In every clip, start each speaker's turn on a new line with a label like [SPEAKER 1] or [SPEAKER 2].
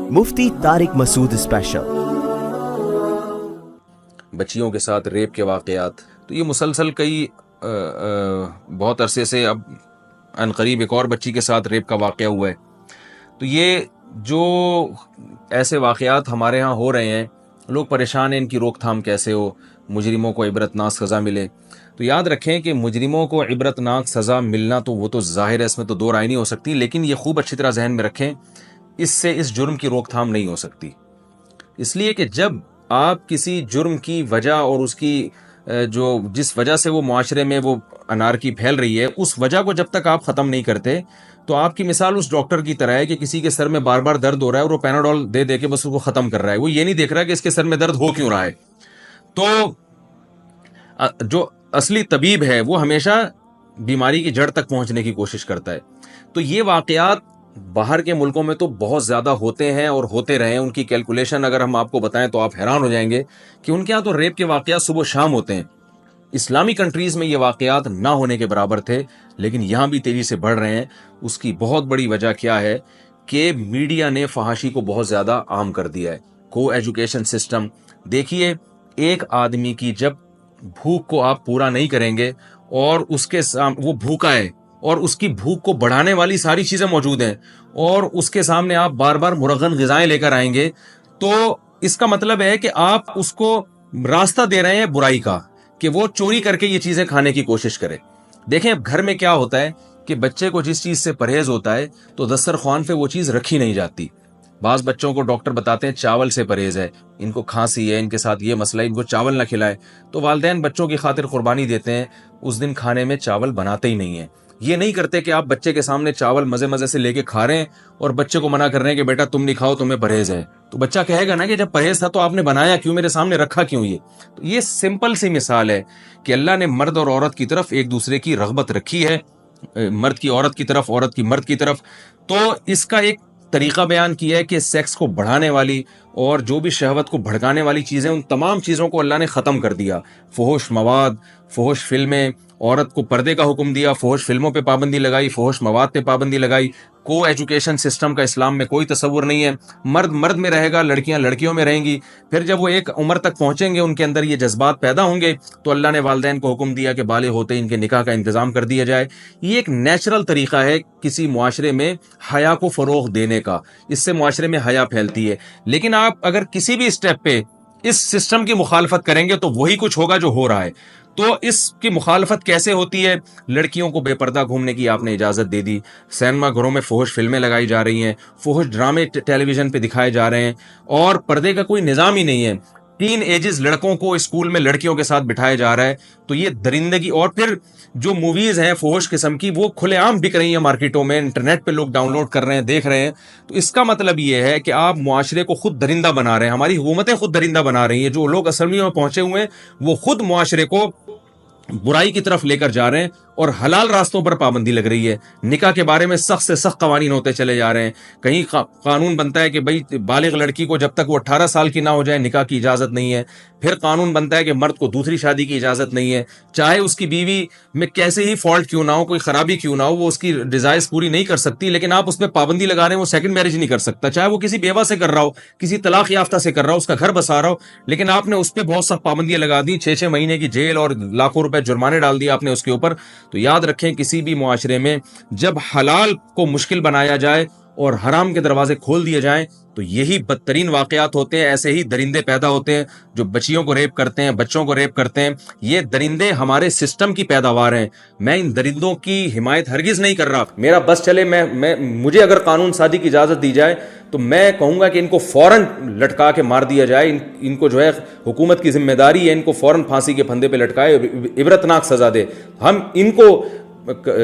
[SPEAKER 1] مفتی طارق مسعود special.
[SPEAKER 2] بچیوں کے ساتھ ریپ کے واقعات تو یہ مسلسل کئی بہت عرصے سے، اب ان قریب ایک اور بچی کے ساتھ ریپ کا واقعہ ہوا ہے۔ تو یہ جو ایسے واقعات ہمارے ہاں ہو رہے ہیں، لوگ پریشان ہیں ان کی روک تھام کیسے ہو، مجرموں کو عبرت ناک سزا ملے۔ تو یاد رکھیں کہ مجرموں کو عبرت ناک سزا ملنا تو وہ تو ظاہر ہے، اس میں تو دو رائے نہیں ہو سکتی، لیکن یہ خوب اچھی طرح ذہن میں رکھیں، اس سے اس جرم کی روک تھام نہیں ہو سکتی۔ اس لیے کہ جب آپ کسی جرم کی وجہ اور اس کی جس وجہ سے وہ معاشرے میں وہ انارکی پھیل رہی ہے، اس وجہ کو جب تک آپ ختم نہیں کرتے، تو آپ کی مثال اس ڈاکٹر کی طرح ہے کہ کسی کے سر میں بار بار درد ہو رہا ہے اور وہ پیناڈول دے دے کے بس اس کو ختم کر رہا ہے، وہ یہ نہیں دیکھ رہا کہ اس کے سر میں درد ہو کیوں رہا ہے۔ تو جو اصلی طبیب ہے وہ ہمیشہ بیماری کی جڑ تک پہنچنے کی کوشش کرتا ہے۔ تو یہ واقعات باہر کے ملکوں میں تو بہت زیادہ ہوتے ہیں اور ہوتے رہے ہیں۔ ان کی کیلکولیشن اگر ہم آپ کو بتائیں تو آپ حیران ہو جائیں گے کہ ان کے ہاں تو ریپ کے واقعات صبح و شام ہوتے ہیں۔ اسلامی کنٹریز میں یہ واقعات نہ ہونے کے برابر تھے، لیکن یہاں بھی تیزی سے بڑھ رہے ہیں۔ اس کی بہت بڑی وجہ کیا ہے کہ میڈیا نے فحاشی کو بہت زیادہ عام کر دیا ہے۔ کو ایجوکیشن سسٹم دیکھیے، ایک آدمی کی جب بھوک کو آپ پورا نہیں کریں گے اور اس کے سامنے وہ بھوکا ہے اور اس کی بھوک کو بڑھانے والی ساری چیزیں موجود ہیں، اور اس کے سامنے آپ بار بار مرغن غذائیں لے کر آئیں گے، تو اس کا مطلب ہے کہ آپ اس کو راستہ دے رہے ہیں برائی کا، کہ وہ چوری کر کے یہ چیزیں کھانے کی کوشش کرے۔ دیکھیں اب گھر میں کیا ہوتا ہے کہ بچے کو جس چیز سے پرہیز ہوتا ہے تو دسترخوان پہ وہ چیز رکھی نہیں جاتی۔ بعض بچوں کو ڈاکٹر بتاتے ہیں چاول سے پرہیز ہے، ان کو کھانسی ہے، ان کے ساتھ یہ مسئلہ ہے، ان کو چاول نہ کھلائے، تو والدین بچوں کی خاطر قربانی دیتے ہیں، اس دن کھانے میں چاول بناتے ہی نہیں ہیں۔ یہ نہیں کرتے کہ آپ بچے کے سامنے چاول مزے مزے سے لے کے کھا رہے ہیں اور بچے کو منع کر رہے ہیں کہ بیٹا تم نہیں کھاؤ، تمہیں پرہیز ہے۔ تو بچہ کہے گا نا کہ جب پرہیز تھا تو آپ نے بنایا کیوں، میرے سامنے رکھا کیوں؟ تو یہ سمپل سی مثال ہے کہ اللہ نے مرد اور عورت کی طرف ایک دوسرے کی رغبت رکھی ہے، مرد کی عورت کی طرف، عورت کی مرد کی طرف۔ تو اس کا ایک طریقہ بیان کیا ہے کہ سیکس کو بڑھانے والی اور جو بھی شہوت کو بھڑکانے والی چیزیں، ان تمام چیزوں کو اللہ نے ختم کر دیا۔ فحش مواد، فحش فلمیں، عورت کو پردے کا حکم دیا، فحش فلموں پہ پابندی لگائی، فحش مواد پہ پابندی لگائی۔ کو ایجوکیشن سسٹم کا اسلام میں کوئی تصور نہیں ہے، مرد مرد میں رہے گا، لڑکیاں لڑکیوں میں رہیں گی۔ پھر جب وہ ایک عمر تک پہنچیں گے، ان کے اندر یہ جذبات پیدا ہوں گے، تو اللہ نے والدین کو حکم دیا کہ بالغ ہوتے ہی ان کے نکاح کا انتظام کر دیا جائے۔ یہ ایک نیچرل طریقہ ہے کسی معاشرے میں حیا کو فروغ دینے کا، اس سے معاشرے میں حیا پھیلتی ہے۔ لیکن آپ اگر کسی بھی اسٹیپ پہ اس سسٹم کی مخالفت کریں گے تو وہی کچھ ہوگا جو ہو رہا ہے۔ تو اس کی مخالفت کیسے ہوتی ہے؟ لڑکیوں کو بے پردہ گھومنے کی آپ نے اجازت دے دی، سینما گھروں میں فحش فلمیں لگائی جا رہی ہیں، فحش ڈرامے ٹیلی ویژن پہ دکھائے جا رہے ہیں، اور پردے کا کوئی نظام ہی نہیں ہے۔ ٹین ایجز لڑکوں کو اسکول میں لڑکیوں کے ساتھ بٹھایا جا رہا ہے۔ تو یہ درندگی، اور پھر جو موویز ہیں فحش قسم کی وہ کھلے عام بک رہی ہیں مارکیٹوں میں، انٹرنیٹ پہ لوگ ڈاؤن لوڈ کر رہے ہیں، دیکھ رہے ہیں۔ تو اس کا مطلب یہ ہے کہ آپ معاشرے کو خود درندہ بنا رہے ہیں، ہماری حکومتیں خود درندہ بنا رہی ہیں۔ جو لوگ اسمبلیوں میں پہنچے ہوئے ہیں وہ خود معاشرے کو برائی کی طرف لے کر جا رہے ہیں، اور حلال راستوں پر پابندی لگ رہی ہے۔ نکاح کے بارے میں سخت سے سخت قوانین ہوتے چلے جا رہے ہیں۔ کہیں قانون بنتا ہے کہ بھئی بالغ لڑکی کو جب تک وہ 18 سال کی نہ ہو جائے نکاح کی اجازت نہیں ہے۔ پھر قانون بنتا ہے کہ مرد کو دوسری شادی کی اجازت نہیں ہے، چاہے اس کی بیوی میں کیسے ہی فالٹ کیوں نہ ہو، کوئی خرابی کیوں نہ ہو، وہ اس کی ڈیزائرز پوری نہیں کر سکتی، لیکن آپ اس پہ پابندی لگا رہے ہیں وہ سیکنڈ میرج نہیں کر سکتا، چاہے وہ کسی بیوہ سے کر رہا ہو، کسی طلاق یافتہ سے کر رہا ہو، اس کا گھر بسا رہا ہو، لیکن آپ نے اس پہ بہت سخت پابندیاں لگا دی، 6 مہینے کی جیل اور لاکھوں روپے جرمانے ڈال دیے آپ نے اس کے اوپر۔ تو یاد رکھیں کسی بھی معاشرے میں جب حلال کو مشکل بنایا جائے اور حرام کے دروازے کھول دیے جائیں تو یہی بدترین واقعات ہوتے ہیں۔ ایسے ہی درندے پیدا ہوتے ہیں جو بچیوں کو ریپ کرتے ہیں، بچوں کو ریپ کرتے ہیں۔ یہ درندے ہمارے سسٹم کی پیداوار ہیں۔ میں ان درندوں کی حمایت ہرگز نہیں کر رہا۔ میرا بس چلے، مجھے اگر قانون سازی کی اجازت دی جائے تو میں کہوں گا کہ ان کو فوراً لٹکا کے مار دیا جائے۔ ان کو جو ہے حکومت کی ذمہ داری ہے، ان کو فوراً پھانسی کے پھندے پہ لٹکائے، عبرتناک سزا دے۔ ہم ان کو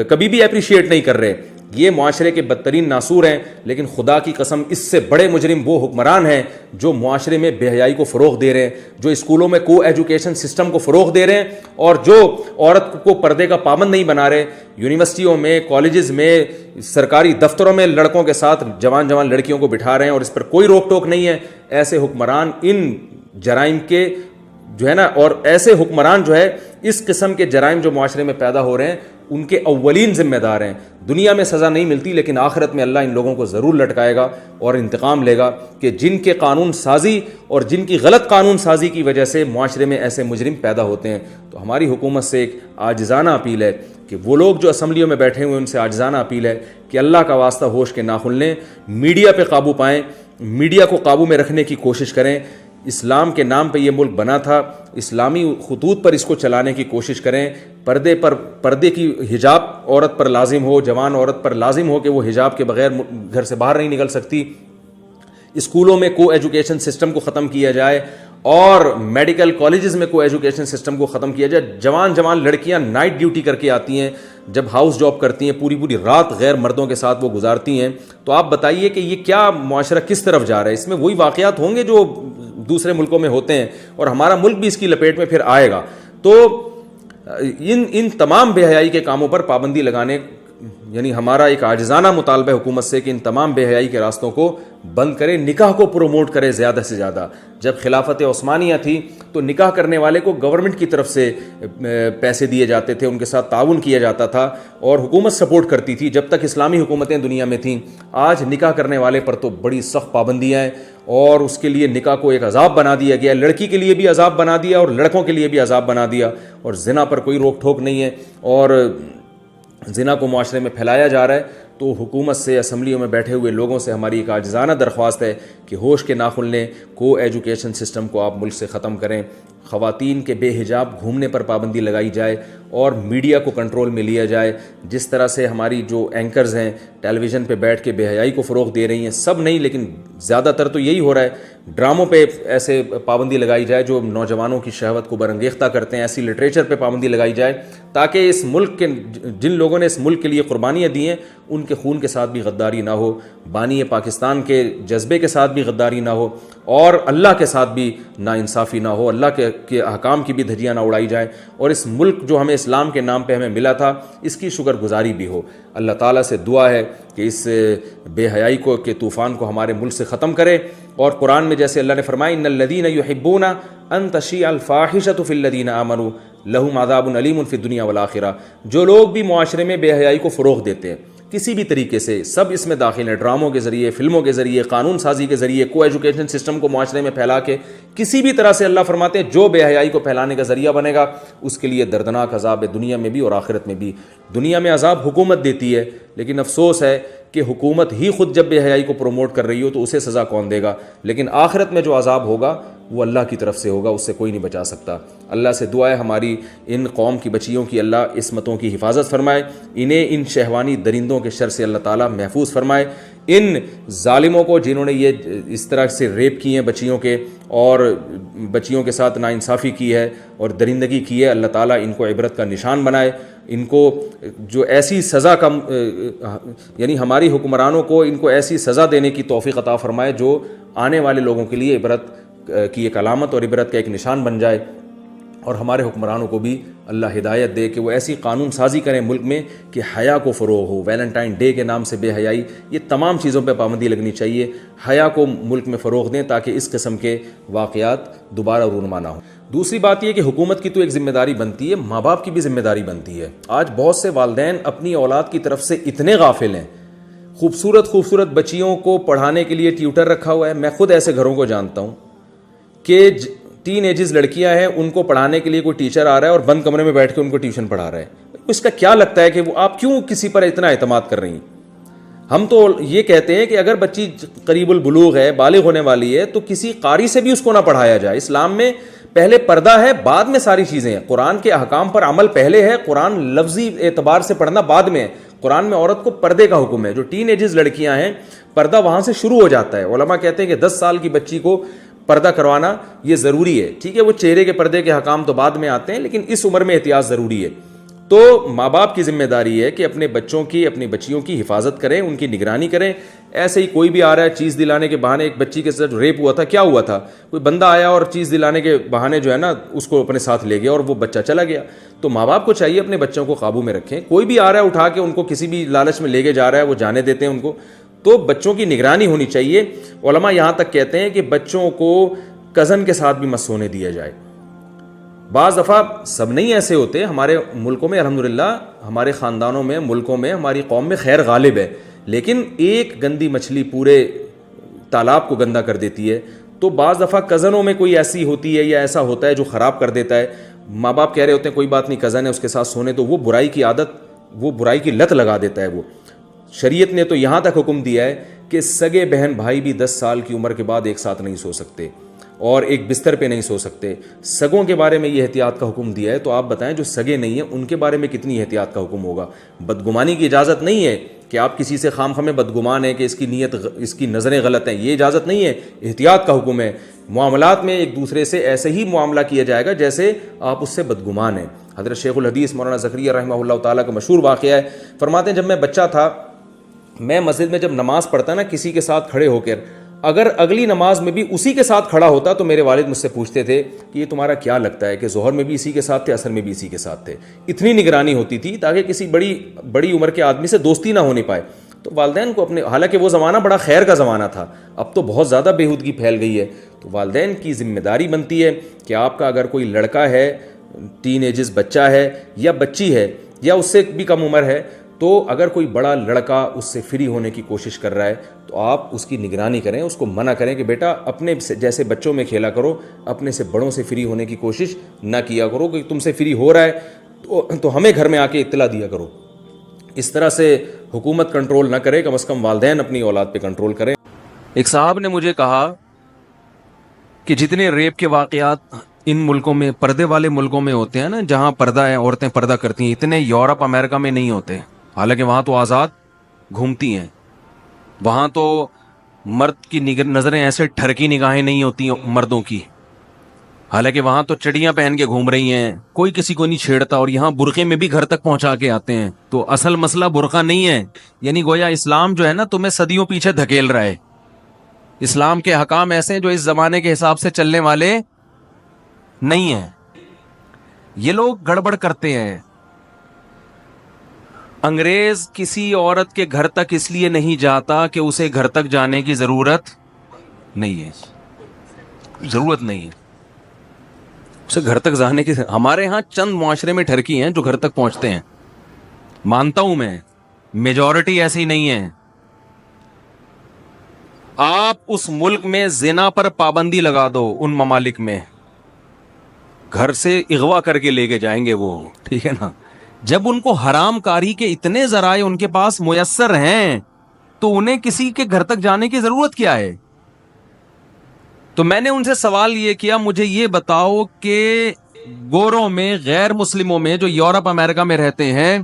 [SPEAKER 2] کبھی بھی اپریشیٹ نہیں کر رہے، یہ معاشرے کے بدترین ناسور ہیں، لیکن خدا کی قسم اس سے بڑے مجرم وہ حکمران ہیں جو معاشرے میں بے حیائی کو فروغ دے رہے ہیں، جو اسکولوں میں کو ایجوکیشن سسٹم کو فروغ دے رہے ہیں، اور جو عورت کو پردے کا پابند نہیں بنا رہے۔ یونیورسٹیوں میں، کالجز میں، سرکاری دفتروں میں لڑکوں کے ساتھ جوان لڑکیوں کو بٹھا رہے ہیں اور اس پر کوئی روک ٹوک نہیں ہے۔ ایسے حکمران ان جرائم کے جو ہے نا، اور ایسے حکمران جو ہے اس قسم کے جرائم جو معاشرے میں پیدا ہو رہے ہیں ان کے اولین ذمہ دار ہیں. دنیا میں سزا نہیں ملتی لیکن آخرت میں اللہ ان لوگوں کو ضرور لٹکائے گا اور انتقام لے گا کہ جن کے قانون سازی اور جن کی غلط قانون سازی کی وجہ سے معاشرے میں ایسے مجرم پیدا ہوتے ہیں. تو ہماری حکومت سے ایک عاجزانہ اپیل ہے کہ وہ لوگ جو اسمبلیوں میں بیٹھے ہوئے ان سے عاجزانہ اپیل ہے کہ اللہ کا واسطہ ہوش کے ناخن لیں, میڈیا پہ قابو پائیں, میڈیا کو قابو میں رکھنے کی کوشش کریں. اسلام کے نام پہ یہ ملک بنا تھا, اسلامی خطوط پر اس کو چلانے کی کوشش کریں. پردے کی حجاب عورت پر لازم ہو, جوان عورت پر لازم ہو کہ وہ حجاب کے بغیر گھر سے باہر نہیں نکل سکتی. اسکولوں میں کو ایجوکیشن سسٹم کو ختم کیا جائے اور میڈیکل کالجز میں کو ایجوکیشن سسٹم کو ختم کیا جائے. جوان لڑکیاں نائٹ ڈیوٹی کر کے آتی ہیں, جب ہاؤس جاب کرتی ہیں پوری رات غیر مردوں کے ساتھ وہ گزارتی ہیں. تو آپ بتائیے کہ یہ کیا معاشرہ کس طرف جا رہا ہے؟ اس میں وہی واقعات ہوں گے جو دوسرے ملکوں میں ہوتے ہیں اور ہمارا ملک بھی اس کی لپیٹ میں پھر آئے گا. تو ان تمام بے حیائی کے کاموں پر پابندی لگانے, یعنی ہمارا ایک عاجزانہ مطالبہ حکومت سے کہ ان تمام بے حیائی کے راستوں کو بند کرے, نکاح کو پروموٹ کرے زیادہ سے زیادہ. جب خلافت عثمانیہ تھی تو نکاح کرنے والے کو گورنمنٹ کی طرف سے پیسے دیے جاتے تھے, ان کے ساتھ تعاون کیا جاتا تھا اور حکومت سپورٹ کرتی تھی جب تک اسلامی حکومتیں دنیا میں تھیں. آج نکاح کرنے والے پر تو بڑی سخت پابندیاں ہیں اور اس کے لیے نکاح کو ایک عذاب بنا دیا گیا. لڑکی کے لیے بھی عذاب بنا دیا اور لڑکوں کے لیے بھی عذاب بنا دیا, اور زنا پر کوئی روک ٹھوک نہیں ہے اور زنا کو معاشرے میں پھیلایا جا رہا ہے. تو حکومت سے, اسمبلیوں میں بیٹھے ہوئے لوگوں سے ہماری ایک عاجزانہ درخواست ہے کہ ہوش کے ناخن لیں, کو ایجوکیشن سسٹم کو آپ ملک سے ختم کریں. خواتین کے بے حجاب گھومنے پر پابندی لگائی جائے اور میڈیا کو کنٹرول میں لیا جائے. جس طرح سے ہماری جو اینکرز ہیں ٹیلی ویژن پہ بیٹھ کے بے حیائی کو فروغ دے رہی ہیں, سب نہیں لیکن زیادہ تر تو یہی ہو رہا ہے, ڈراموں پہ ایسے پابندی لگائی جائے جو نوجوانوں کی شہوت کو برانگیختہ کرتے ہیں. ایسی لٹریچر پہ پابندی لگائی جائے تاکہ اس ملک کے جن لوگوں نے اس ملک کے لیے قربانیاں دی ہیں ان کے خون کے ساتھ بھی غداری نہ ہو, بانی پاکستان کے جذبے کے ساتھ بھی غداری نہ ہو اور اللہ کے ساتھ بھی ناانصافی نہ ہو, اللہ کے احکام کی بھی دھجیاں نہ اڑائی جائیں, اور اس ملک جو ہمیں اسلام کے نام پہ ہمیں ملا تھا اس کی شکر گزاری بھی ہو. اللہ تعالیٰ سے دعا ہے کہ اس بے حیائی کو کے طوفان کو ہمارے ملک سے ختم کرے. اور قرآن میں جیسے اللہ نے فرمایا ان الذین یحبون ان تشیع الفاحشۃ فی الذین آمنوا لہم عذاب علیم فی الدنیا والآخرہ. جو لوگ بھی معاشرے میں بے حیائی کو فروغ دیتے ہیں کسی بھی طریقے سے, سب اس میں داخل ہیں, ڈراموں کے ذریعے, فلموں کے ذریعے, قانون سازی کے ذریعے, کو ایجوکیشن سسٹم کو معاشرے میں پھیلا کے کسی بھی طرح سے, اللہ فرماتے ہیں جو بے حیائی کو پھیلانے کا ذریعہ بنے گا اس کے لیے دردناک عذاب ہے دنیا میں بھی اور آخرت میں بھی. دنیا میں عذاب حکومت دیتی ہے لیکن افسوس ہے کہ حکومت ہی خود جب بے حیائی کو پروموٹ کر رہی ہو تو اسے سزا کون دے گا, لیکن آخرت میں جو عذاب ہوگا وہ اللہ کی طرف سے ہوگا, اس سے کوئی نہیں بچا سکتا. اللہ سے دعا ہے ہماری ان قوم کی بچیوں کی اللہ عصمتوں کی حفاظت فرمائے, انہیں ان شہوانی درندوں کے شر سے اللہ تعالیٰ محفوظ فرمائے. ان ظالموں کو جنہوں نے یہ اس طرح سے ریپ کی ہیں بچیوں کے اور بچیوں کے ساتھ ناانصافی کی ہے اور درندگی کی ہے, اللہ تعالیٰ ان کو عبرت کا نشان بنائے. ان کو جو ایسی سزا کا یعنی ہماری حکمرانوں کو ان کو ایسی سزا دینے کی توفیق عطا فرمائے جو آنے والے لوگوں کے لیے عبرت کی ایک علامت اور عبرت کا ایک نشان بن جائے. اور ہمارے حکمرانوں کو بھی اللہ ہدایت دے کہ وہ ایسی قانون سازی کریں ملک میں کہ حیا کو فروغ ہو. ویلنٹائن ڈے کے نام سے بے حیائی, یہ تمام چیزوں پہ پابندی لگنی چاہیے. حیا کو ملک میں فروغ دیں تاکہ اس قسم کے واقعات دوبارہ رونما نہ ہوں. دوسری بات یہ کہ حکومت کی تو ایک ذمہ داری بنتی ہے, ماں باپ کی بھی ذمہ داری بنتی ہے. آج بہت سے والدین اپنی اولاد کی طرف سے اتنے غافل ہیں, خوبصورت بچیوں کو پڑھانے کے لیے ٹیوٹر رکھا ہوا ہے. میں خود ایسے گھروں کو جانتا ہوں کہ ٹین ایجز لڑکیاں ہیں, ان کو پڑھانے کے لیے کوئی ٹیچر آ رہا ہے اور بند کمرے میں بیٹھ کے ان کو ٹیوشن پڑھا رہا ہے. اس کا کیا لگتا ہے کہ وہ آپ کیوں کسی پر اتنا اعتماد کر رہی ہیں؟ ہم تو یہ کہتے ہیں کہ اگر بچی قریب البلوغ ہے, بالغ ہونے والی ہے, تو کسی قاری سے بھی اس کو نہ پڑھایا جائے. اسلام میں پہلے پردہ ہے, بعد میں ساری چیزیں ہیں. قرآن کے احکام پر عمل پہلے ہے, قرآن لفظی اعتبار سے پڑھنا بعد میں ہے. قرآن میں عورت کو پردے کا حکم ہے. جو ٹین ایجز لڑکیاں ہیں پردہ وہاں سے شروع ہو جاتا ہے. علماء کہتے ہیں کہ 10 سال کی بچی کو پردہ کروانا یہ ضروری ہے. ٹھیک ہے, وہ چہرے کے پردے کے حکام تو بعد میں آتے ہیں, لیکن اس عمر میں احتیاط ضروری ہے. تو ماں باپ کی ذمہ داری ہے کہ اپنے بچوں کی, اپنی بچیوں کی حفاظت کریں, ان کی نگرانی کریں. ایسے ہی کوئی بھی آ رہا ہے چیز دلانے کے بہانے, ایک بچی کے ساتھ ریپ ہوا تھا, کیا ہوا تھا, کوئی بندہ آیا اور چیز دلانے کے بہانے جو ہے نا اس کو اپنے ساتھ لے گیا اور وہ بچہ چلا گیا. تو ماں باپ کو چاہیے اپنے بچوں کو قابو میں رکھیں. کوئی بھی آ رہا ہے اٹھا کے ان کو کسی بھی لالچ میں لے کے جا رہا ہے, وہ جانے دیتے ہیں ان کو. تو بچوں کی نگرانی ہونی چاہیے. علماء یہاں تک کہتے ہیں کہ بچوں کو کزن کے ساتھ بھی مت سونے دیا جائے. بعض دفعہ سب نہیں ایسے ہوتے, ہمارے ملکوں میں الحمدللہ, ہمارے خاندانوں میں, ملکوں میں, ہماری قوم میں خیر غالب ہے, لیکن ایک گندی مچھلی پورے تالاب کو گندا کر دیتی ہے. تو بعض دفعہ کزنوں میں کوئی ایسی ہوتی ہے یا ایسا ہوتا ہے جو خراب کر دیتا ہے. ماں باپ کہہ رہے ہوتے ہیں کوئی بات نہیں, کزن ہے اس کے ساتھ سونے, تو وہ برائی کی عادت, وہ برائی کی لت لگا دیتا ہے. وہ شریعت نے تو یہاں تک حکم دیا ہے کہ سگے بہن بھائی بھی 10 سال کی عمر کے بعد ایک ساتھ نہیں سو سکتے اور ایک بستر پہ نہیں سو سکتے. سگوں کے بارے میں یہ احتیاط کا حکم دیا ہے, تو آپ بتائیں جو سگے نہیں ہیں ان کے بارے میں کتنی احتیاط کا حکم ہوگا. بدگمانی کی اجازت نہیں ہے کہ آپ کسی سے خام خامے بدگمان ہیں کہ اس کی نیت, اس کی نظریں غلط ہیں, یہ اجازت نہیں ہے. احتیاط کا حکم ہے. معاملات میں ایک دوسرے سے ایسے ہی معاملہ کیا جائے گا جیسے آپ اس سے بدگمان ہیں. حضرت شیخ الحدیث مولانا زکریا رحمہ اللہ تعالیٰ کا مشہور واقعہ ہے, فرماتے ہیں جب میں بچہ تھا, میں مسجد میں جب نماز پڑھتا نا کسی کے ساتھ کھڑے ہو کر, اگر اگلی نماز میں بھی اسی کے ساتھ کھڑا ہوتا تو میرے والد مجھ سے پوچھتے تھے کہ یہ تمہارا کیا لگتا ہے کہ ظہر میں بھی اسی کے ساتھ تھے, عصر میں بھی اسی کے ساتھ تھے. اتنی نگرانی ہوتی تھی تاکہ کسی بڑی عمر کے آدمی سے دوستی نہ ہونی پائے. تو والدین کو اپنے, حالانکہ وہ زمانہ بڑا خیر کا زمانہ تھا, اب تو بہت زیادہ بےہودگی پھیل گئی ہے, تو والدین کی ذمہ داری بنتی ہے کہ آپ کا اگر کوئی لڑکا ہے, ٹین ایجز بچہ ہے یا بچی ہے یا اس سے بھی کم عمر ہے, تو اگر کوئی بڑا لڑکا اس سے فری ہونے کی کوشش کر رہا ہے تو آپ اس کی نگرانی کریں, اس کو منع کریں کہ بیٹا اپنے جیسے بچوں میں کھیلا کرو, اپنے سے بڑوں سے فری ہونے کی کوشش نہ کیا کرو, کہ تم سے فری ہو رہا ہے تو ہمیں گھر میں آ کے اطلاع دیا کرو. اس طرح سے حکومت کنٹرول نہ کرے, کم از کم والدین اپنی اولاد پہ کنٹرول کریں. ایک صاحب نے مجھے کہا کہ جتنے ریپ کے واقعات ان ملکوں میں, پردے والے ملکوں میں ہوتے ہیں نا, جہاں پردہ ہے, عورتیں پردہ کرتی ہیں, اتنے یورپ امریکہ میں نہیں ہوتے. حالانکہ وہاں تو آزاد گھومتی ہیں, وہاں تو مرد کی نظریں ایسے ٹھرکی نگاہیں نہیں ہوتی مردوں کی, حالانکہ وہاں تو چڑیاں پہن کے گھوم رہی ہیں, کوئی کسی کو نہیں چھیڑتا, اور یہاں برقعے میں بھی گھر تک پہنچا کے آتے ہیں. تو اصل مسئلہ برقع نہیں ہے, یعنی گویا اسلام جو ہے نا تمہیں صدیوں پیچھے دھکیل رہا ہے. اسلام کے حکام ایسے ہیں جو اس زمانے کے حساب سے چلنے والے نہیں ہیں. یہ لوگ گڑبڑ کرتے ہیں. انگریز کسی عورت کے گھر تک اس لیے نہیں جاتا کہ اسے گھر تک جانے کی ضرورت نہیں ہے, ضرورت نہیں ہے اسے گھر تک جانے کی. ہمارے ہاں چند معاشرے میں ٹھرکی ہیں جو گھر تک پہنچتے ہیں, مانتا ہوں میں, میجورٹی ایسی نہیں ہے. آپ اس ملک میں زنا پر پابندی لگا دو, ان ممالک میں گھر سے اغوا کر کے لے کے جائیں گے وہ, ٹھیک ہے نا. جب ان کو حرام کاری کے اتنے ذرائع ان کے پاس میسر ہیں تو انہیں کسی کے گھر تک جانے کی ضرورت کیا ہے. تو میں نے ان سے سوال یہ کیا, مجھے یہ بتاؤ کہ گوروں میں, غیر مسلموں میں جو یورپ امریکہ میں رہتے ہیں,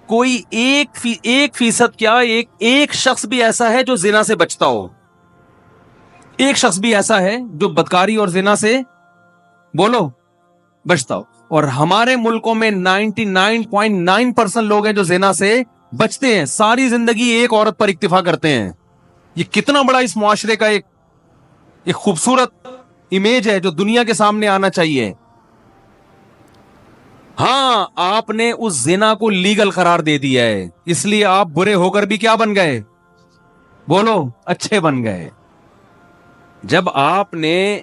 [SPEAKER 2] کوئی 1% کیا ایک شخص بھی ایسا ہے جو زنا سے بچتا ہو؟ ایک شخص بھی ایسا ہے جو بدکاری اور زنا سے بولو بچتا ہو؟ اور ہمارے ملکوں میں 99.9% لوگ ہیں جو زنا سے بچتے ہیں, ساری زندگی ایک عورت پر اکتفا کرتے ہیں. یہ کتنا بڑا اس معاشرے کا ایک خوبصورت امیج ہے جو دنیا کے سامنے آنا چاہیے. ہاں, آپ نے اس زنا کو لیگل قرار دے دیا ہے, اس لیے آپ برے ہو کر بھی کیا بن گئے؟ بولو, اچھے بن گئے. جب آپ نے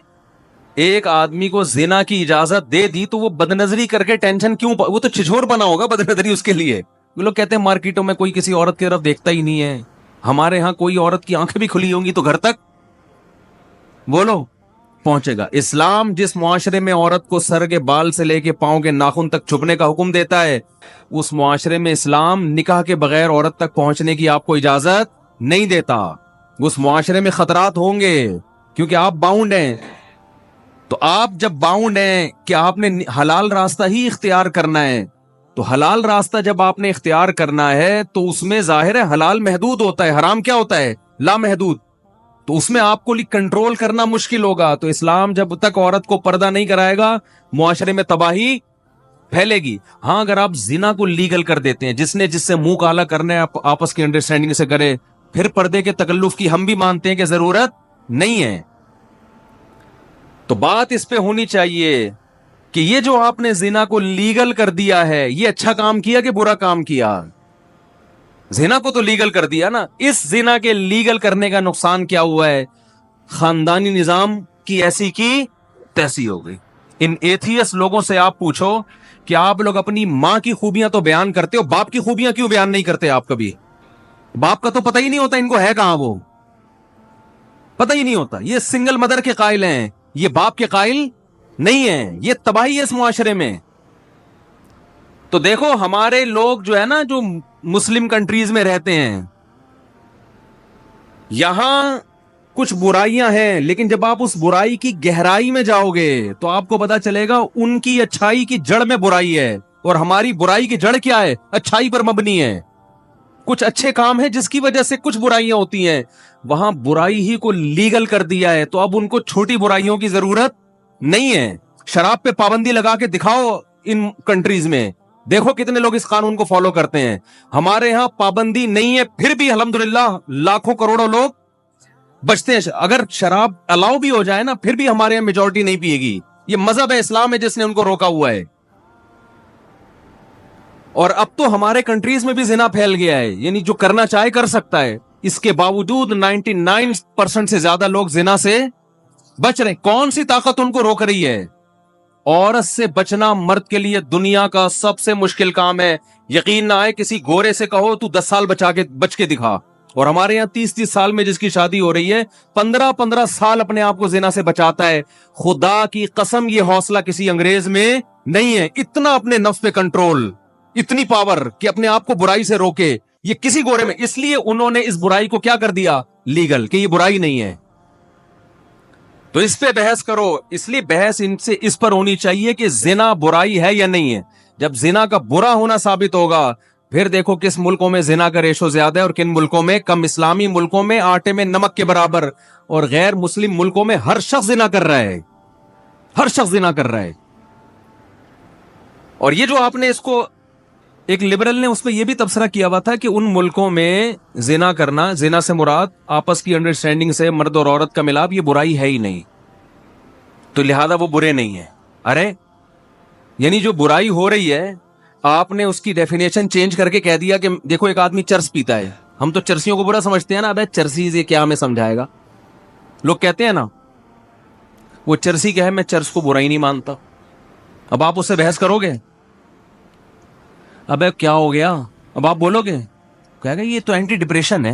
[SPEAKER 2] ایک آدمی کو زنا کی اجازت دے دی تو وہ بدنظری کر کے ٹینشن کیوں وہ تو چھچور بنا ہوگا بدنظری اس کے لیے. وہ لوگ کہتے ہیں مارکیٹوں میں کوئی کسی عورت کی طرف دیکھتا ہی نہیں ہے, ہمارے ہاں کوئی عورت کی آنکھیں بھی کھلی ہوں گی تو گھر تک بولو پہنچے گا. اسلام جس معاشرے میں عورت کو سر کے بال سے لے کے پاؤں کے ناخن تک چھپنے کا حکم دیتا ہے, اس معاشرے میں اسلام نکاح کے بغیر عورت تک پہنچنے کی آپ کو اجازت نہیں دیتا. اس معاشرے میں خطرات ہوں گے کیونکہ آپ باؤنڈ ہیں. تو آپ جب باؤنڈ ہیں کہ آپ نے حلال راستہ ہی اختیار کرنا ہے, تو حلال راستہ جب آپ نے اختیار کرنا ہے تو اس میں ظاہر ہے حلال محدود ہوتا ہے, حرام کیا ہوتا ہے؟ لا محدود. تو اس میں آپ کو کنٹرول کرنا مشکل ہوگا. تو اسلام جب تک عورت کو پردہ نہیں کرائے گا معاشرے میں تباہی پھیلے گی. ہاں, اگر آپ زنا کو لیگل کر دیتے ہیں, جس نے جس سے منہ کالا کرنا ہے آپس کی انڈرسٹینڈنگ سے کرے, پھر پردے کے تکلف کی ہم بھی مانتے ہیں کہ ضرورت نہیں ہے. تو بات اس پہ ہونی چاہیے کہ یہ جو آپ نے زنا کو لیگل کر دیا ہے, یہ اچھا کام کیا کہ برا کام کیا؟ زنا کو تو لیگل کر دیا نا. اس زنا کے لیگل کرنے کا نقصان کیا ہوا ہے؟ خاندانی نظام کی ایسی کی تیسی ہو گئی, ان ایتھیس لوگوں سے آپ پوچھو کہ آپ لوگ اپنی ماں کی خوبیاں تو بیان کرتے ہو, باپ کی خوبیاں کیوں بیان نہیں کرتے آپ کبھی؟ باپ کا تو پتہ ہی نہیں ہوتا ان کو ہے کہاں, وہ پتہ ہی نہیں ہوتا. یہ سنگل مدر کے قائل ہیں, یہ باپ کے قائل نہیں ہیں. یہ تباہی ہے اس معاشرے میں. تو دیکھو ہمارے لوگ جو ہے نا, جو مسلم کنٹریز میں رہتے ہیں, یہاں کچھ برائیاں ہیں, لیکن جب آپ اس برائی کی گہرائی میں جاؤ گے تو آپ کو پتا چلے گا ان کی اچھائی کی جڑ میں برائی ہے, اور ہماری برائی کی جڑ کیا ہے؟ اچھائی پر مبنی ہے. کچھ اچھے کام ہیں جس کی وجہ سے کچھ برائیاں ہوتی ہیں, وہاں برائی ہی کو لیگل کر دیا ہے, تو اب ان کو چھوٹی برائیوں کی ضرورت نہیں ہے. شراب پہ پابندی لگا کے دکھاؤ ان کنٹریز میں, دیکھو کتنے لوگ اس قانون کو فالو کرتے ہیں. ہمارے ہاں پابندی نہیں ہے, پھر بھی الحمدللہ لاکھوں کروڑوں لوگ بچتے ہیں. اگر شراب الاؤ بھی ہو جائے نا, پھر بھی ہمارے یہاں میجورٹی نہیں پیے گی. یہ مذہب ہے اسلام ہے جس نے ان کو روکا ہوا ہے. اور اب تو ہمارے کنٹریز میں بھی زنا پھیل گیا ہے, یعنی جو کرنا چاہے کر سکتا ہے. اس کے باوجود 99% سے زیادہ لوگ زنا سے بچ رہے. کون سی طاقت ان کو روک رہی ہے؟ عورت سے بچنا مرد کے لیے دنیا کا سب سے مشکل کام ہے. یقین نہ آئے, کسی گورے سے کہو تو 10 سال بچ کے دکھا, اور ہمارے یہاں 30 سال میں جس کی شادی ہو رہی ہے 15 سال اپنے آپ کو زنا سے بچاتا ہے. خدا کی قسم یہ حوصلہ کسی انگریز میں نہیں ہے. اتنا اپنے نفس پہ کنٹرول, اتنی پاور کہ اپنے آپ کو برائی سے روکے, یہ کسی گورے میں. اس لیے انہوں نے اس برائی کو کیا کر دیا؟ لیگل, کہ یہ برائی نہیں ہے. تو اس پہ بحث کرو. اس لیے بحث ان سے اس پر ہونی چاہیے کہ زنا برائی ہے یا نہیں ہے. جب زنا کا برا ہونا ثابت ہوگا, پھر دیکھو کس ملکوں میں زنا کا ریشو زیادہ ہے اور کن ملکوں میں کم. اسلامی ملکوں میں آٹے میں نمک کے برابر, اور غیر مسلم ملکوں میں ہر شخص زنا کر رہا ہے, ہر شخص زنا کر رہا ہے. اور یہ جو آپ نے اس کو, ایک لبرل نے اس پہ یہ بھی تبصرہ کیا ہوا تھا کہ ان ملکوں میں زنا کرنا, زنا سے مراد آپس کی انڈرسٹینڈنگ سے مرد اور عورت کا ملاپ, یہ برائی ہے ہی نہیں, تو لہذا وہ برے نہیں ہیں. ارے یعنی جو برائی ہو رہی ہے, آپ نے اس کی ڈیفینیشن چینج کر کے کہہ دیا کہ دیکھو ایک آدمی چرس پیتا ہے, ہم تو چرسیوں کو برا سمجھتے ہیں نا. ابے چرسی یہ کیا ہمیں سمجھائے گا؟ لوگ کہتے ہیں نا وہ چرسی کیا ہے, میں چرس کو برا ہی نہیں مانتا. اب آپ اس سے بحث کرو گے, ابے کیا ہو گیا, اب آپ بولو گے کہے گا یہ تو اینٹی ڈپریشن ہے,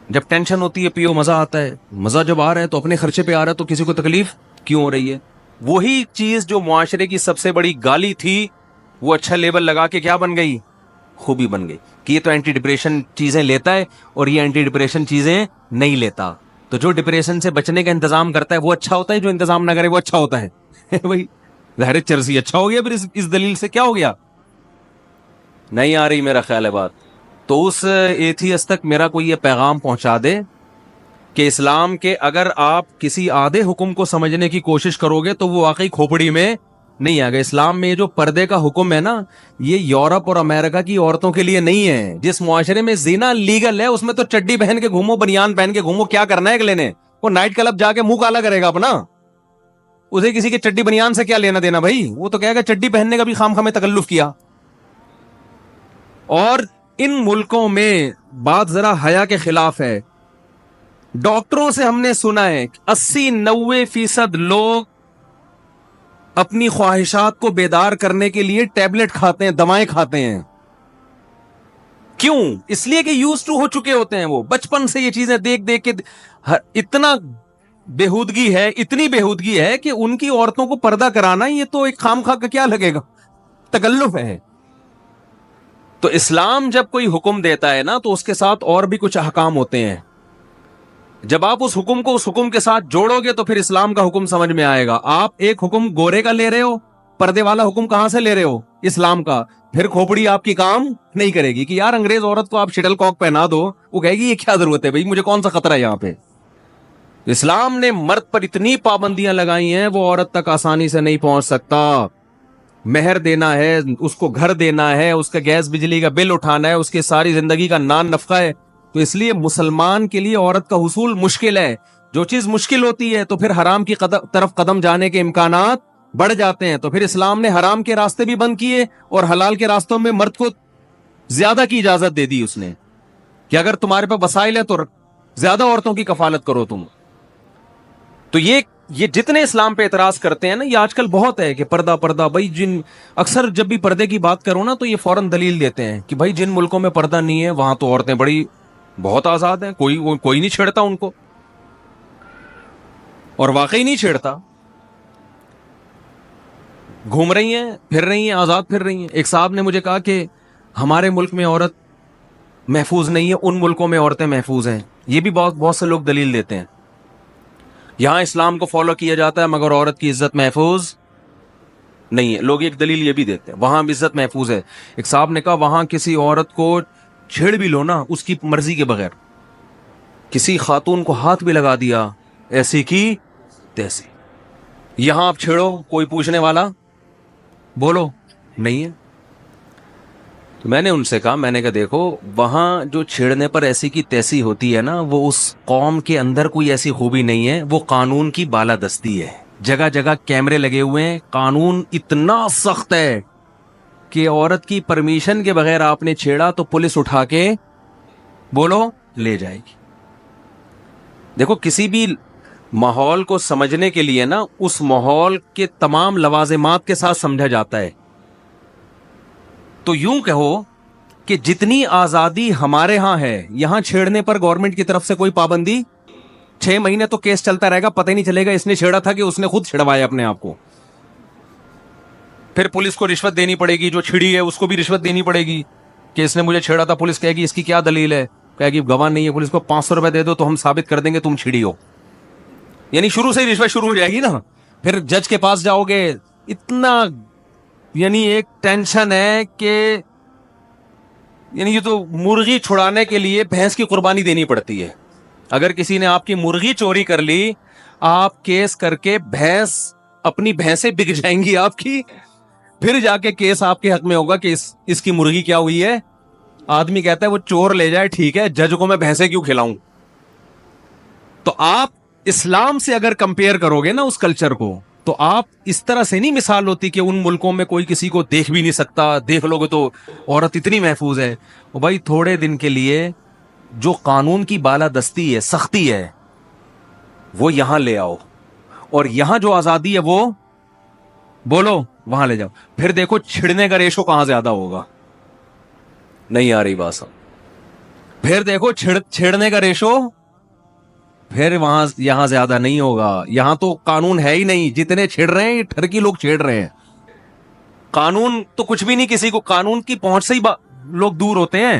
[SPEAKER 2] جب ٹینشن ہوتی ہے پیو, مزہ آتا ہے. مزہ جب آ رہا ہے تو اپنے خرچے پہ آ رہا ہے, تو کسی کو تکلیف کیوں ہو رہی ہے؟ وہی چیز جو معاشرے کی سب سے بڑی گالی تھی, وہ اچھا لیبل لگا کے کیا بن گئی؟ خوبی بن گئی, کہ یہ تو اینٹی ڈپریشن چیزیں لیتا ہے اور یہ اینٹی ڈپریشن چیزیں نہیں لیتا. تو جو ڈپریشن سے بچنے کا انتظام کرتا ہے وہ اچھا ہوتا ہے, جو انتظام نہ کرے وہ اچھا ہوتا ہے. بھائی ظاہر چرسی اچھا ہو گیا, پھر اس دلیل سے کیا ہو گیا؟ نہیں آ رہی میرا خیال ہے بات. تو اس ایتھیس تک میرا کوئی یہ پیغام پہنچا دے کہ اسلام کے اگر آپ کسی آدھے حکم کو سمجھنے کی کوشش کرو گے تو وہ واقعی کھوپڑی میں نہیں آ گئے. اسلام میں یہ جو پردے کا حکم ہے نا, یہ یورپ اور امریکہ کی عورتوں کے لیے نہیں ہے. جس معاشرے میں زنا لیگل ہے اس میں تو چڈی پہن کے گھومو, بنیان پہن کے گھومو, کیا کرنا ہے اگلے نے؟ وہ نائٹ کلب جا کے منہ کالا کرے گا اپنا, اسے کسی کے چڈی بنیان سے کیا لینا دینا بھائی؟ وہ تو کہے گا چڈی پہننے کا بھی خام خامے تکلف کیا. اور ان ملکوں میں بات ذرا حیا کے خلاف ہے. ڈاکٹروں سے ہم نے سنا ہے 80-90% لوگ اپنی خواہشات کو بیدار کرنے کے لیے ٹیبلٹ کھاتے ہیں, دوائیں کھاتے ہیں. کیوں؟ اس لیے کہ یوز ٹو ہو چکے ہوتے ہیں وہ, بچپن سے یہ چیزیں دیکھ دیکھ کے. اتنا بےہودگی ہے, اتنی بےہودگی ہے کہ ان کی عورتوں کو پردہ کرانا یہ تو ایک خام خواہ کا کیا لگے گا, تکلف ہے. تو اسلام جب کوئی حکم دیتا ہے نا تو اس کے ساتھ اور بھی کچھ احکام ہوتے ہیں. جب آپ اس حکم کو اس حکم کے ساتھ جوڑو گے تو پھر اسلام کا حکم سمجھ میں آئے گا. آپ ایک حکم گورے کا لے رہے ہو, پردے والا حکم کہاں سے لے رہے ہو؟ اسلام کا. پھر کھوپڑی آپ کی کام نہیں کرے گی کہ یار انگریز عورت کو آپ شٹل کاک پہنا دو, وہ کہے گی یہ کیا ضرورت ہے بھائی, مجھے کون سا خطرہ ہے یہاں پہ. اسلام نے مرد پر اتنی پابندیاں لگائی ہیں وہ عورت تک آسانی سے نہیں پہنچ سکتا. مہر دینا ہے, اس کو گھر دینا ہے, اس کا گیس بجلی کا بل اٹھانا ہے, اس کی ساری زندگی کا نان نفقہ ہے. تو اس لیے مسلمان کے لیے عورت کا حصول مشکل ہے. جو چیز مشکل ہوتی ہے تو پھر حرام کی طرف قدم جانے کے امکانات بڑھ جاتے ہیں. تو پھر اسلام نے حرام کے راستے بھی بند کیے اور حلال کے راستوں میں مرد کو زیادہ کی اجازت دے دی اس نے, کہ اگر تمہارے پاس وسائل ہے تو زیادہ عورتوں کی کفالت کرو تم. تو یہ یہ جتنے اسلام پہ اعتراض کرتے ہیں نا، یہ آج کل بہت ہے کہ پردہ پردہ. بھائی جن اکثر جب بھی پردے کی بات کرو نا تو یہ فوراً دلیل دیتے ہیں کہ بھائی جن ملکوں میں پردہ نہیں ہے وہاں تو عورتیں بڑی بہت آزاد ہیں، کوئی نہیں چھیڑتا ان کو. اور واقعی نہیں چھیڑتا، گھوم رہی ہیں، پھر رہی ہیں، آزاد پھر رہی ہیں. ایک صاحب نے مجھے کہا کہ ہمارے ملک میں عورت محفوظ نہیں ہے، ان ملکوں میں عورتیں محفوظ ہیں. یہ بھی بہت سے لوگ دلیل دیتے ہیں. یہاں اسلام کو فالو کیا جاتا ہے مگر عورت کی عزت محفوظ نہیں ہے. لوگ ایک دلیل یہ بھی دیتے ہیں وہاں عزت محفوظ ہے. ایک صاحب نے کہا وہاں کسی عورت کو چھیڑ بھی لو نا اس کی مرضی کے بغیر، کسی خاتون کو ہاتھ بھی لگا دیا ایسی کی تیسی، یہاں آپ چھیڑو کوئی پوچھنے والا بولو نہیں ہے. تو میں نے ان سے کہا، میں نے کہا دیکھو وہاں جو چھیڑنے پر ایسی کی تیسی ہوتی ہے نا، وہ اس قوم کے اندر کوئی ایسی خوبی نہیں ہے، وہ قانون کی بالادستی ہے. جگہ جگہ کیمرے لگے ہوئے ہیں، قانون اتنا سخت ہے کہ عورت کی پرمیشن کے بغیر آپ نے چھیڑا تو پولیس اٹھا کے بولو لے جائے گی. دیکھو کسی بھی ماحول کو سمجھنے کے لیے نا اس ماحول کے تمام لوازمات کے ساتھ سمجھا جاتا ہے. تو یوں کہو کہ جتنی آزادی ہمارے ہاں ہے، یہاں چھیڑنے پر گورنمنٹ کی طرف سے کوئی پابندی 6 مہینے تو کیس چلتا رہے گا، پتہ ہی نہیں چلے گا اس نے چھیڑا تھا کہ اس نے خود چھڑوایا اپنے آپ کو. پھر پولیس کو رشوت دینی پڑے گی، جو چھڑی ہے اس کو بھی رشوت دینی پڑے گی کہ اس نے مجھے چھیڑا تھا. پولیس کہے گی اس کی کیا دلیل ہے، کہے گی گواہ نہیں ہے. پولیس کو 500 روپے دے دو تو ہم ثابت کر دیں گے تم چھڑی ہو. یعنی شروع سے ہی رشوت شروع ہو جائے گی نا. پھر جج کے پاس جاؤ گے، اتنا یعنی ایک ٹینشن ہے کہ یعنی یہ تو مرغی چھڑانے کے لیے بھینس کی قربانی دینی پڑتی ہے. اگر کسی نے آپ کی مرغی چوری کر لی، آپ کیس کر کے اپنی بھینسیں بک جائیں گی آپ کی، پھر جا کے کیس آپ کے حق میں ہوگا کہ اس کی مرغی کیا ہوئی ہے. آدمی کہتا ہے وہ چور لے جائے ٹھیک ہے، جج کو میں بھینسیں کیوں کھلاؤں. تو آپ اسلام سے اگر کمپیئر کرو گے نا اس کلچر کو، تو آپ اس طرح سے نہیں مثال ہوتی کہ ان ملکوں میں کوئی کسی کو دیکھ بھی نہیں سکتا، دیکھ لو گے تو عورت اتنی محفوظ ہے. وہ بھائی تھوڑے دن کے لیے جو قانون کی بالادستی ہے، سختی ہے، وہ یہاں لے آؤ، اور یہاں جو آزادی ہے وہ بولو وہاں لے جاؤ. پھر دیکھو چھڑنے کا ریشو کہاں زیادہ ہوگا. نہیں آ رہی بات. پھر دیکھو چھیڑنے کا ریشو پھر یہاں زیادہ نہیں ہوگا. یہاں تو قانون ہے ہی نہیں، جتنے چھیڑ رہے ہیں یہ ٹھرکی لوگ چھیڑ رہے ہیں. قانون تو کچھ بھی نہیں، کسی کو قانون کی پہنچ سے ہی لوگ دور ہوتے ہیں.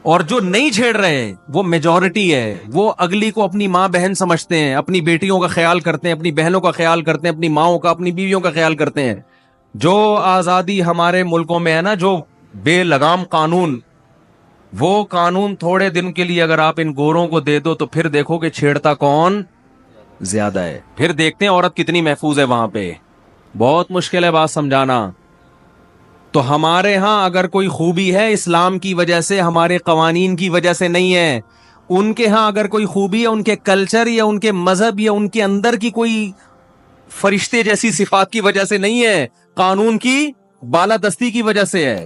[SPEAKER 2] اور جو نہیں چھیڑ رہے ہیں وہ میجورٹی ہے، وہ اگلی کو اپنی ماں بہن سمجھتے ہیں، اپنی بیٹیوں کا خیال کرتے ہیں، اپنی بہنوں کا خیال کرتے ہیں، اپنی ماؤں کا، اپنی بیویوں کا خیال کرتے ہیں. جو آزادی ہمارے ملکوں میں ہے نا، جو بے لگام قانون، وہ قانون تھوڑے دن کے لیے اگر آپ ان گوروں کو دے دو تو پھر دیکھو کہ چھیڑتا کون زیادہ ہے. پھر دیکھتے ہیں عورت کتنی محفوظ ہے وہاں پہ. بہت مشکل ہے بات سمجھانا. تو ہمارے ہاں اگر کوئی خوبی ہے اسلام کی وجہ سے، ہمارے قوانین کی وجہ سے نہیں ہے. ان کے ہاں اگر کوئی خوبی ہے ان کے کلچر یا ان کے مذہب یا ان کے اندر کی کوئی فرشتے جیسی صفات کی وجہ سے نہیں ہے، قانون کی بالادستی کی وجہ سے ہے.